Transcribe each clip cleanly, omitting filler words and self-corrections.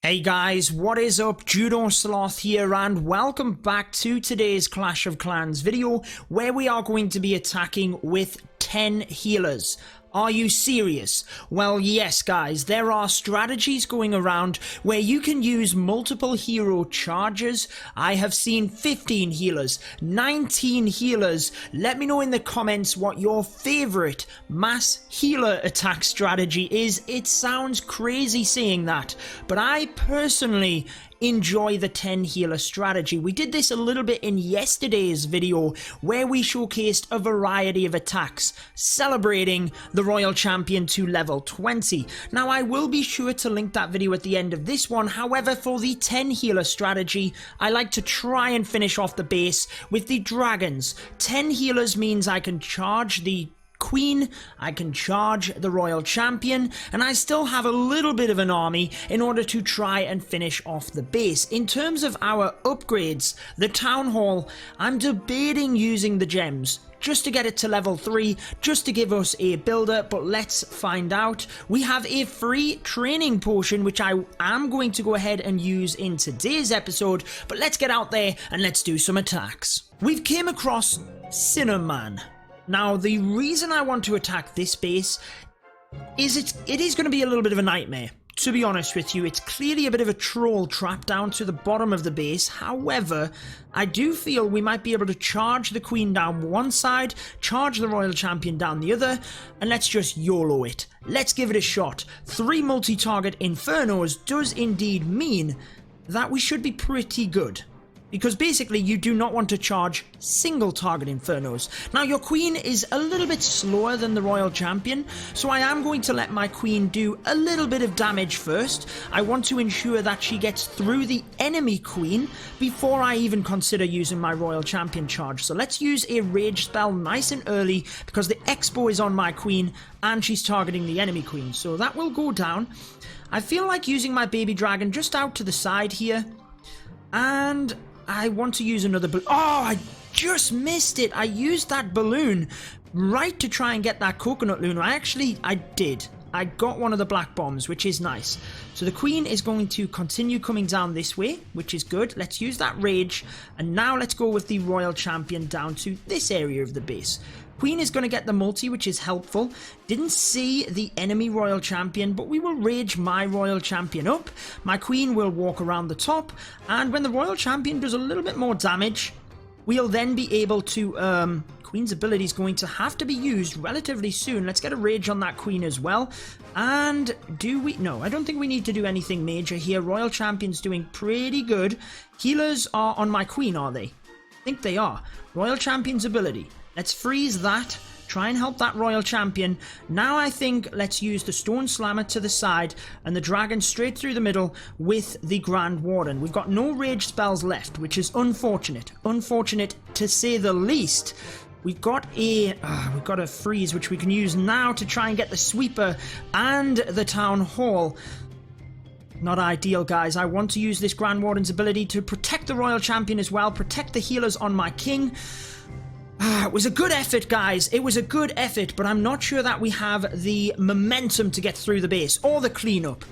Hey guys, what is up? Judo Sloth here and welcome back to today's Clash of Clans video where we are going to be attacking with 10 healers. Are you serious? Well, yes guys, there are strategies going around where you can use multiple hero charges. I have seen 15 healers, 19 healers. Let me know in the comments what your favorite mass healer attack strategy is. It sounds crazy saying that, but I personally enjoy the 10 healer strategy. We did this a little bit in yesterday's video where we showcased a variety of attacks, celebrating the Royal Champion to level 20. Now I will be sure to link that video at the end of this one. However, for the 10 healer strategy, I like to try and finish off the base with the dragons. 10 healers means I can charge the Queen, I can charge the Royal Champion, and I still have a little bit of an army in order to try and finish off the base. In terms of our upgrades, the Town Hall, I'm debating using the gems just to get it to level 3, just to give us a builder, but let's find out. We have a free training potion, which I am going to go ahead and use in today's episode, but let's get out there and let's do some attacks. We've came across Cinnamon. Now, the reason I want to attack this base is it is going to be a little bit of a nightmare. To be honest with you, it's clearly a bit of a troll trap down to the bottom of the base. However, I do feel we might be able to charge the Queen down one side, charge the Royal Champion down the other, and let's just YOLO it. Let's give it a shot. 3 multi-target Infernos does indeed mean that we should be pretty good. Because basically you do not want to charge single target Infernos. Now your Queen is a little bit slower than the Royal Champion, so I am going to let my Queen do a little bit of damage first. I want to ensure that she gets through the enemy Queen before I even consider using my Royal Champion charge. So let's use a rage spell nice and early because the Expo is on my Queen and she's targeting the enemy Queen. So that will go down. I feel like using my baby dragon just out to the side here. And I want to use another balloon. Oh, I just missed it. I used that balloon right to try and get that coconut lunar. I did. I got one of the black bombs, which is nice. So the Queen is going to continue coming down this way, which is good. Let's use that rage. And now let's go with the Royal Champion down to this area of the base. Queen is going to get the multi, which is helpful. Didn't see the enemy Royal Champion, but we will rage my Royal Champion up. My Queen will walk around the top, and when the Royal Champion does a little bit more damage, we'll then be able to... Queen's ability is going to have to be used relatively soon. Let's get a rage on that Queen as well. And do we... No, I don't think we need to do anything major here. Royal Champion's doing pretty good. Healers are on my Queen, are they? I think they are. Royal Champion's ability. Let's freeze that, try and help that Royal Champion. Now I think let's use the Stone Slammer to the side and the Dragon straight through the middle with the Grand Warden. We've got no rage spells left, which is unfortunate. Unfortunate to say the least. We've got a freeze, which we can use now to try and get the Sweeper and the Town Hall. Not ideal, guys. I want to use this Grand Warden's ability to protect the Royal Champion as well, protect the healers on my King. It was a good effort, guys. It was a good effort, but I'm not sure that we have the momentum to get through the base or the cleanup.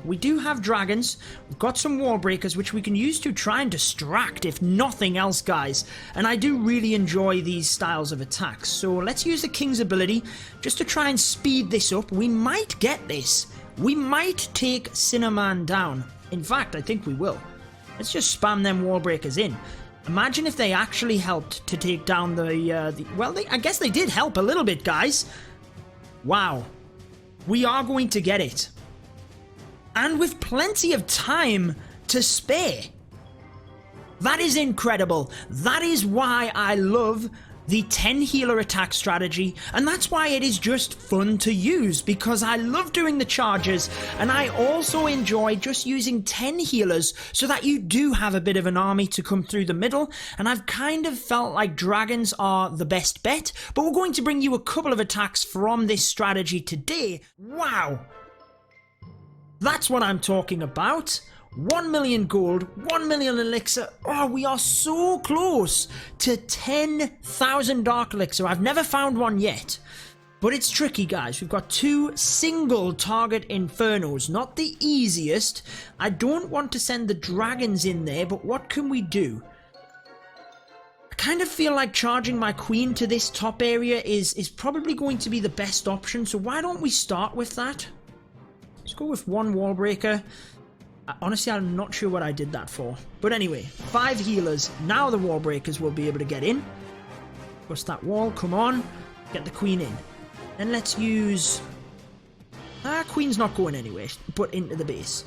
We do have dragons. We've got some wall breakers, which we can use to try and distract, if nothing else, guys. And I do really enjoy these styles of attacks. So let's use the King's ability just to try and speed this up. We might get this. We might take Cinnamon down. In fact, I think we will. Let's just spam them wall breakers in. Imagine if they actually helped to take down I guess they did help a little bit, guys. Wow. We are going to get it. And with plenty of time to spare. That is incredible. That is why I love the 10 healer attack strategy, and that's why it is just fun to use, because I love doing the charges and I also enjoy just using 10 healers so that you do have a bit of an army to come through the middle. And I've kind of felt like dragons are the best bet, but we're going to bring you a couple of attacks from this strategy today. Wow, that's what I'm talking about. 1 million gold, 1 million elixir. Oh, we are so close to 10,000 dark elixir. I've never found one yet. But it's tricky, guys. We've got 2 single target infernos. Not the easiest. I don't want to send the dragons in there, but what can we do? I kind of feel like charging my queen to this top area is probably going to be the best option. So why don't we start with that? Let's go with 1 wall breaker. Honestly, I'm not sure what I did that for. But anyway, 5 healers. Now the wall breakers will be able to get in. Push that wall. Come on. Get the queen in. Then let's use... queen's not going anywhere, but into the base.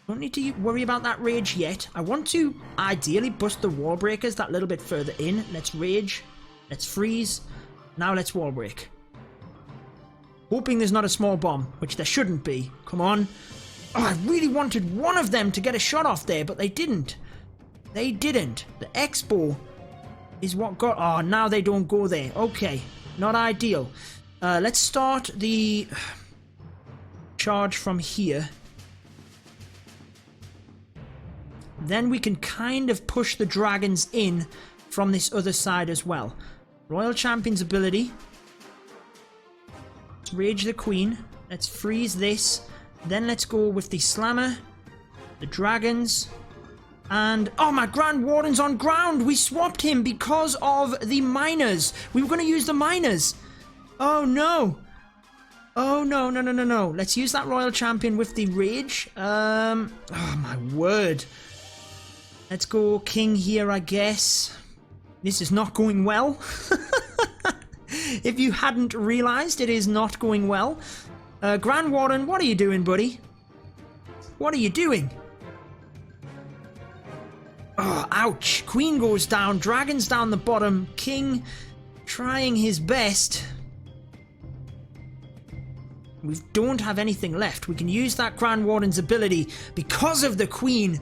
Don't need to worry about that rage yet. I want to ideally bust the wall breakers that little bit further in. Let's rage. Let's freeze. Now let's wall break. Hoping there's not a small bomb, which there shouldn't be. Come on. Oh, I really wanted one of them to get a shot off there, but they didn't. They didn't. The Expo is what got... Oh, now they don't go there. Okay. Not ideal. Let's start the charge from here. Then we can kind of push the dragons in from this other side as well. Royal Champion's ability. Let's rage the queen. Let's freeze this. Then let's go with the slammer. The dragons. And, oh, my Grand Warden's on ground. We swapped him because of the miners. We were going to use the miners. Oh, no. Oh, no, no, no, no, no. Let's use that Royal Champion with the rage. Oh, my word. Let's go king here, I guess. This is not going well. If you hadn't realized, it is not going well. Grand Warden, what are you doing, buddy? What are you doing? Oh, ouch. Queen goes down. Dragon's down the bottom. King trying his best. We don't have anything left. We can use that Grand Warden's ability because of the queen.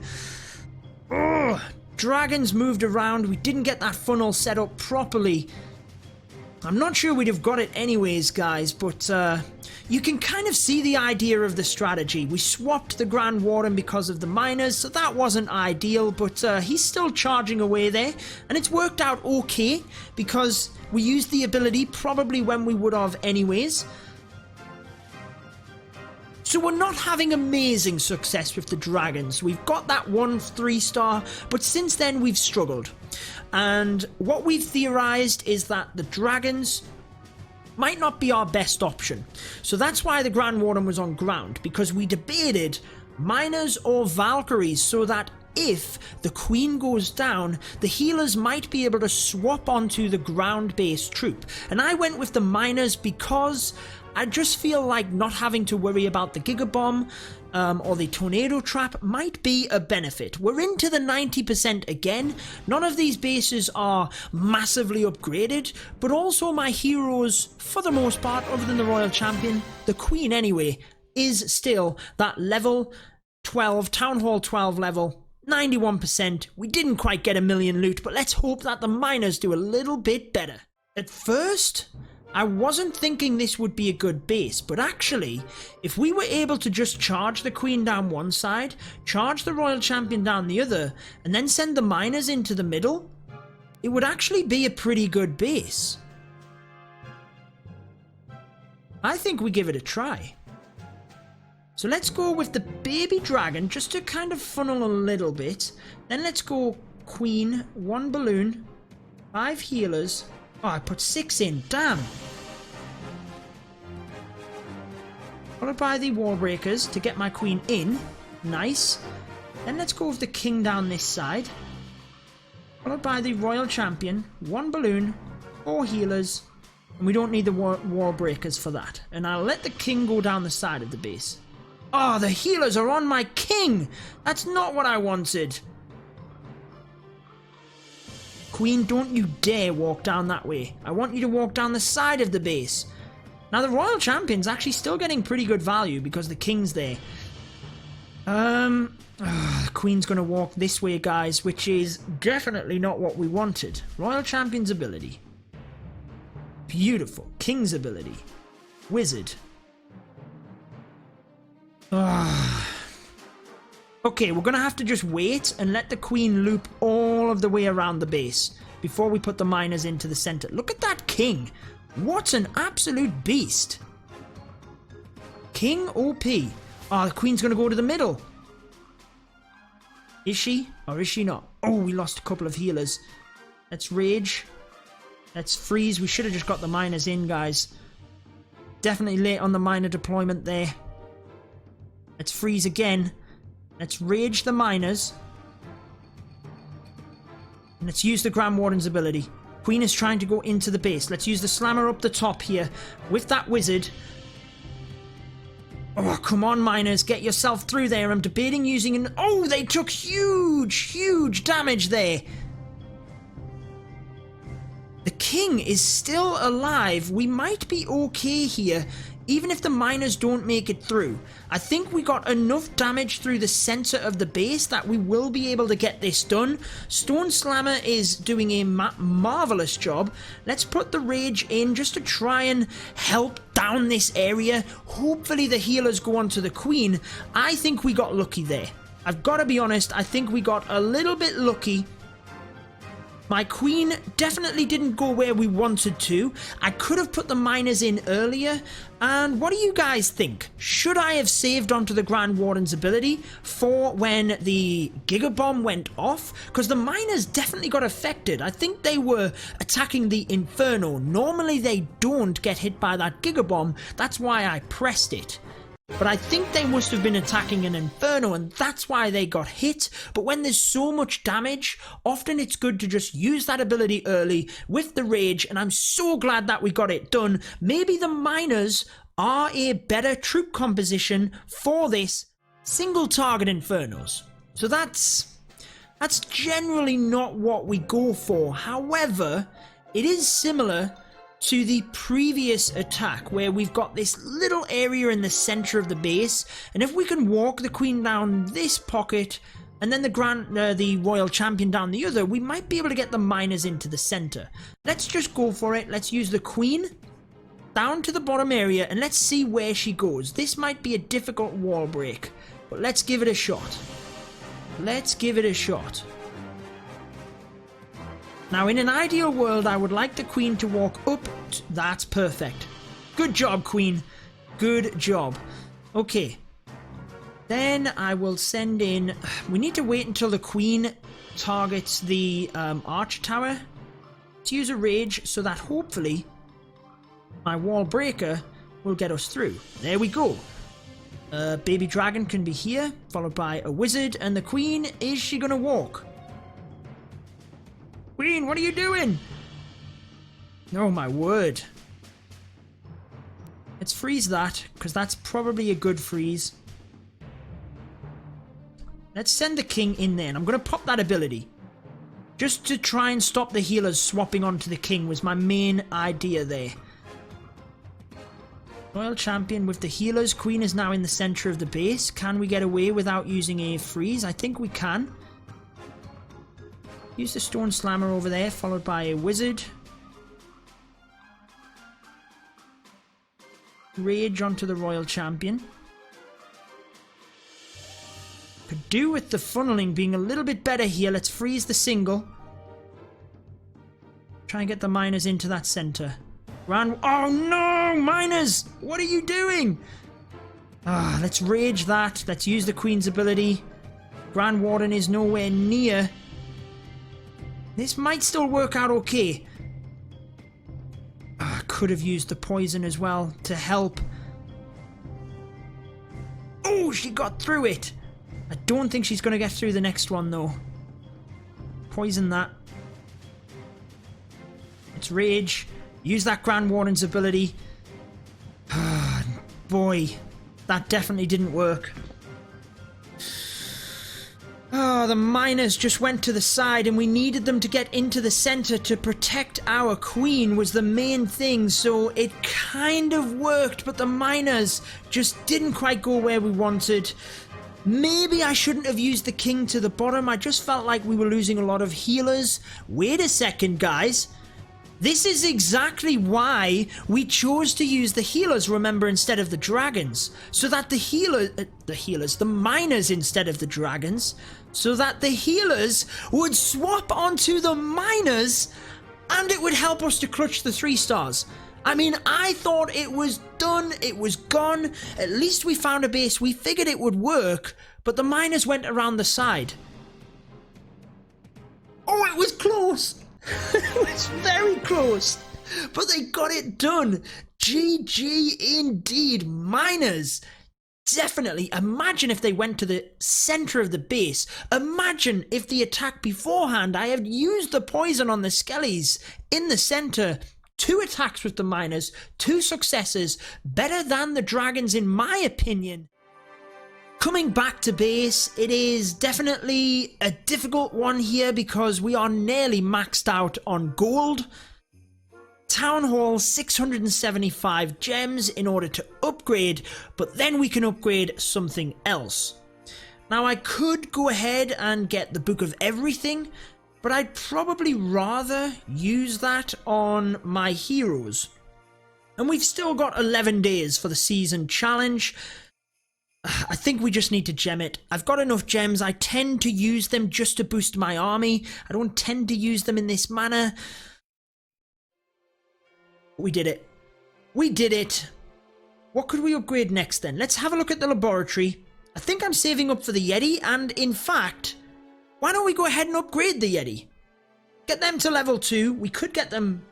Oh, dragons moved around. We didn't get that funnel set up properly. I'm not sure we'd have got it anyways, guys, but you can kind of see the idea of the strategy. We swapped the Grand Warden because of the miners, so that wasn't ideal, but he's still charging away there, and it's worked out okay because we used the ability probably when we would have anyways. So we're not having amazing success with the dragons. We've got that 1 3-star, but since then we've struggled. And what we've theorized is that the dragons might not be our best option. So that's why the Grand Warden was on ground, because we debated miners or Valkyries so that if the queen goes down, the healers might be able to swap onto the ground-based troop. And I went with the miners because I just feel like not having to worry about the Giga Bomb or the Tornado Trap might be a benefit. We're into the 90% again. None of these bases are massively upgraded, but also my heroes, for the most part, other than the Royal Champion, the Queen anyway, is still that level 12, Town Hall 12 level, 91%. We didn't quite get a million loot, but let's hope that the miners do a little bit better. At first, I wasn't thinking this would be a good base, but actually, if we were able to just charge the Queen down one side, charge the Royal Champion down the other, and then send the miners into the middle, it would actually be a pretty good base. I think we give it a try. So let's go with the baby dragon, just to kind of funnel a little bit. Then let's go Queen, 1 balloon, 5 healers. Oh, I put 6 in. Damn. Followed by the wall breakers to get my queen in. Nice. Then let's go with the king down this side. Followed by the royal champion. 1 balloon. 4 healers. And we don't need the wall breakers for that. And I'll let the king go down the side of the base. Oh, the healers are on my king. That's not what I wanted. Queen, don't you dare walk down that way. I want you to walk down the side of the base. Now, the Royal Champion's actually still getting pretty good value because the King's there. The Queen's going to walk this way, guys, which is definitely not what we wanted. Royal Champion's ability. Beautiful. King's ability. Wizard. Okay, we're going to have to just wait and let the Queen loop all of the way around the base before we put the miners into the center. Look at that king. What an absolute beast. King OP. Oh, the queen's going to go to the middle. Is she? Or is she not? Oh, we lost a couple of healers. Let's rage. Let's freeze. We should have just got the miners in, guys. Definitely late on the miner deployment there. Let's freeze again. Let's rage the miners. And let's use the Grand Warden's ability. Queen is trying to go into the base. Let's use the slammer up the top here with that wizard. Oh, come on, miners. Get yourself through there. I'm debating using an... Oh, they took huge damage there. The king is still alive. We might be okay here, even if the miners don't make it through. I think we got enough damage through the center of the base that we will be able to get this done. Stone Slammer is doing a marvelous job. Let's put the rage in just to try and help down this area. Hopefully the healers go on to the queen. I think we got lucky there. I've got to be honest, I think we got a little bit lucky. My queen definitely didn't go where we wanted to. I could have put the miners in earlier. And what do you guys think? Should I have saved onto the Grand Warden's ability for when the Giga Bomb went off? Because the miners definitely got affected. I think they were attacking the Inferno. Normally they don't get hit by that Giga Bomb. That's why I pressed it. But I think they must have been attacking an Inferno and that's why they got hit. But when there's so much damage, often it's good to just use that ability early with the rage, and I'm so glad that we got it done. Maybe the miners are a better troop composition for this single target Infernos. So that's generally not what we go for. However, it is similar to the previous attack where we've got this little area in the center of the base, and if we can walk the queen down this pocket and then the royal champion down the other, we might be able to get the miners into the center. Let's just go for it. Let's use the queen down to the bottom area and let's see where she goes. This might be a difficult wall break, but let's give it a shot. Let's give it a shot. Now, in an ideal world, I would like the queen to walk up. That's perfect. Good job, queen. Good job. Okay. Then I will send in... We need to wait until the queen targets the arch tower to use a rage so that hopefully my wall breaker will get us through. There we go. Baby dragon can be here, followed by a wizard. And the queen, is she going to walk? Queen, what are you doing? Oh my word. Let's freeze that, because that's probably a good freeze. Let's send the king in there, and I'm going to pop that ability. Just to try and stop the healers swapping onto the king was my main idea there. Royal champion with the healers. Queen is now in the center of the base. Can we get away without using a freeze? I think we can. Use the stone slammer over there, followed by a wizard. Rage onto the royal champion. Could do with the funneling being a little bit better here. Let's freeze the single. Try and get the miners into that center. Oh no, miners! What are you doing? Let's rage that. Let's use the queen's ability. Grand Warden is nowhere near. This might still work out okay. I could have used the poison as well to help. Oh, she got through it. I don't think she's going to get through the next one, though. Poison that. Let's rage. Use that Grand Warden's ability. Boy, that definitely didn't work. Oh, the miners just went to the side and we needed them to get into the center to protect our queen was the main thing, so it kind of worked, but the miners just didn't quite go where we wanted. Maybe I shouldn't have used the king to the bottom. I just felt like we were losing a lot of healers. Wait a second, guys. This is exactly why we chose to use the healers, remember, instead of the dragons. So that the miners instead of the dragons. So that the healers would swap onto the miners and it would help us to clutch the 3 stars. I mean, I thought it was done, it was gone. At least we found a base. We figured it would work, but the miners went around the side. Oh, it was close. It was very close, but they got it done. GG indeed, miners. Definitely. Imagine if they went to the center of the base. Imagine if the attack beforehand, I had used the poison on the skellies in the center. 2 attacks with the miners, 2 successes, better than the dragons in my opinion. Coming back to base, it is definitely a difficult one here because we are nearly maxed out on gold. Town Hall, 675 gems in order to upgrade, but then we can upgrade something else. Now I could go ahead and get the Book of Everything, but I'd probably rather use that on my heroes. And we've still got 11 days for the season challenge. I think we just need to gem it. I've got enough gems. I tend to use them just to boost my army. I don't tend to use them in this manner. We did it. We did it. What could we upgrade next then? Let's have a look at the laboratory. I think I'm saving up for the Yeti, and in fact, why don't we go ahead and upgrade the Yeti? Get them to level 2. We could get them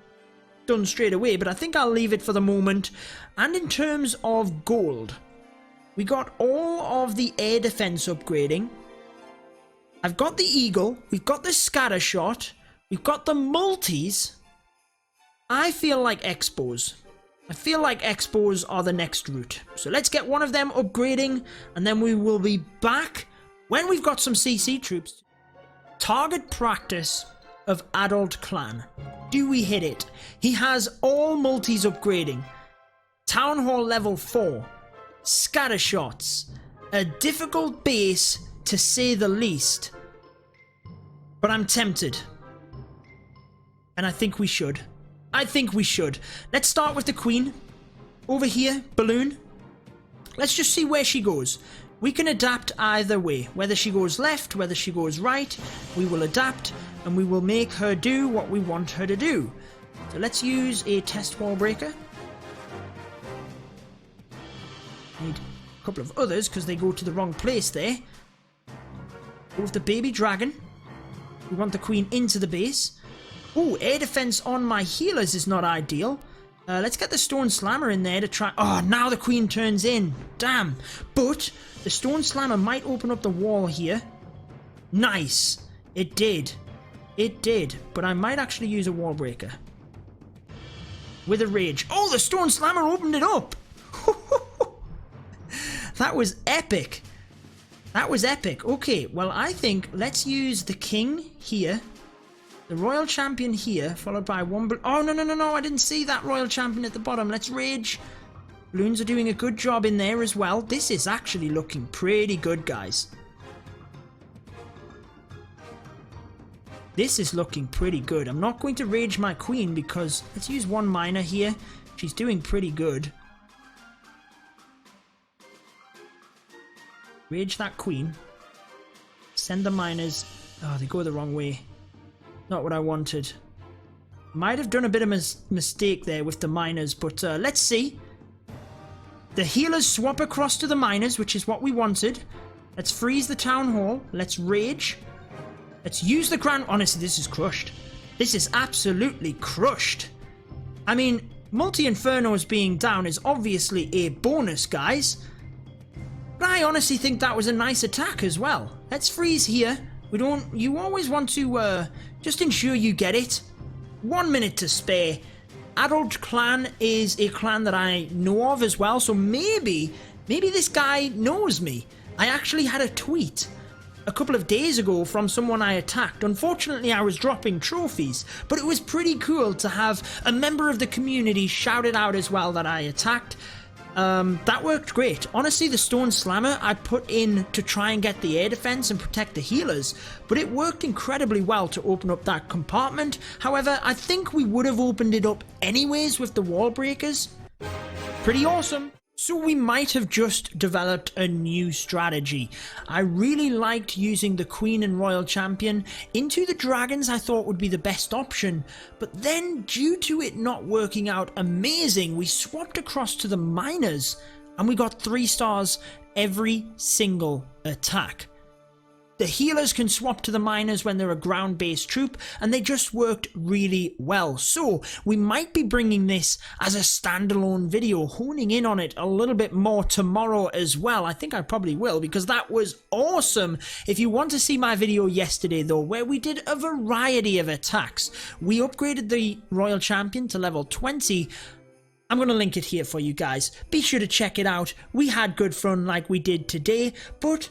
done straight away, but I think I'll leave it for the moment. And in terms of gold, we got all of the air defense upgrading. I've got the Eagle. We've got the Scatter Shot. We've got the multis. I feel like Expos. I feel like Expos are the next route. So let's get one of them upgrading, and then we will be back when we've got some CC troops. Target practice of Adult Clan. Do we hit it? He has all multis upgrading. Town Hall level 4. Scatter shots. A difficult base to say the least. But I'm tempted. And I think we should. I think we should. Let's start with the Queen. Over here, Balloon. Let's just see where she goes. We can adapt either way. Whether she goes left, whether she goes right, we will adapt and we will make her do what we want her to do. So let's use a test wall breaker. Need a couple of others because they go to the wrong place there. Go with the baby dragon. We want the Queen into the base. Oh, air defense on my healers is not ideal. Let's get the Stone Slammer in there to try... Oh, now the Queen turns in. Damn. But the Stone Slammer might open up the wall here. Nice. It did. It did. But I might actually use a wall breaker. With a rage. Oh, the Stone Slammer opened it up. That was epic. That was epic. Okay, well, I think let's use the King here. The Royal Champion here, followed by one... Oh, no, I didn't see that Royal Champion at the bottom. Let's rage. Balloons are doing a good job in there as well. This is actually looking pretty good, guys. This is looking pretty good. I'm not going to rage my Queen because... Let's use one miner here. She's doing pretty good. Rage that Queen. Send the miners... Oh, they go the wrong way. Not what I wanted. Might have done a bit of a mistake there with the miners, but let's see. The healers swap across to the miners, which is what we wanted. Let's freeze the Town Hall. Let's rage. Let's use the Grand... Honestly, this is crushed. This is absolutely crushed. I mean, Multi-Infernos being down is obviously a bonus, guys. But I honestly think that was a nice attack as well. Let's freeze here. We don't... You always want to just ensure you get it. 1 minute to spare. Adult Clan is a clan that I know of as well, so maybe this guy knows me. I actually had a tweet a couple of days ago from someone I attacked. Unfortunately, I was dropping trophies, but it was pretty cool to have a member of the community shout it out as well that I attacked. That worked great. Honestly, the Stone Slammer I put in to try and get the air defense and protect the healers, but it worked incredibly well to open up that compartment. However, I think we would have opened it up anyways with the wall breakers. Pretty awesome. So we might have just developed a new strategy. I really liked using the Queen and Royal Champion. Into the Dragons I thought would be the best option, but then due to it not working out amazing, we swapped across to the Miners and we got 3 stars every single attack. The healers can swap to the miners when they're a ground-based troop, and they just worked really well. So we might be bringing this as a standalone video, honing in on it a little bit more tomorrow as well. I think I probably will, because that was awesome. If you want to see my video yesterday though, where we did a variety of attacks, we upgraded the Royal Champion to level 20. I'm going to link it here for you guys. Be sure to check it out. We had good fun like we did today, but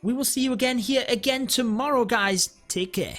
we will see you again here again tomorrow, guys. Take care.